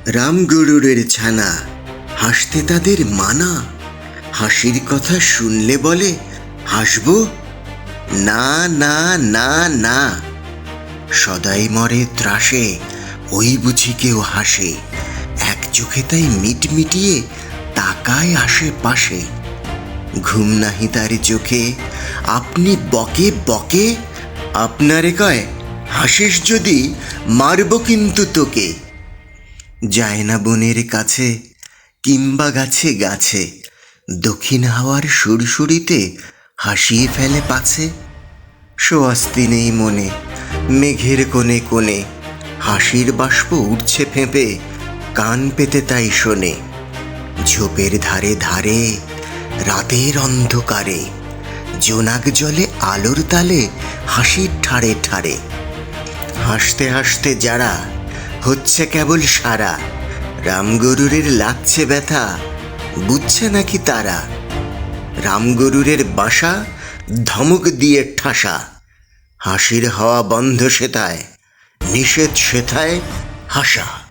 রামগরুরের ছানা, হাসতে তাদের মানা। হাসির কথা শুনলে বলে হাসবো, না না না না। সদাই মরে ত্রাসে, ওই বুঝি কেউ হাসে। এক চোখে তাই মিটমিটিয়ে তাকায় আশেপাশে। ঘুম নাহি তার চোখে, আপনি বকে বকে। আপনারে কয়, হাসিস যদি মারব কিন্তু তোকে। যায় না বনের কাছে কিংবা গাছে গাছে, দক্ষিণ হাওয়ার সুরসুরিতে হাসিয়ে ফেলে পাছে। সোয়াস্তি নেই মনে, মেঘের কোণে কোণে হাসির বাষ্প উঠছে ফেঁপে, কান পেতে তাই শোনে। ঝোপের ধারে ধারে রাতের অন্ধকারে, জোনাক জলে আলোর তালে হাসির ঠাড়ে ঠাড়ে। হাসতে হাসতে যারা হচ্ছে কেবল সারা, রামগরুরের লাগছে ব্যথা বুঝছে নাকি তারা। রামগরুরের বাসা ধমক দিয়ে ঠাসা, হাসির হওয়া বন্ধ সেথায়, নিষেধ সেথায় হাসা।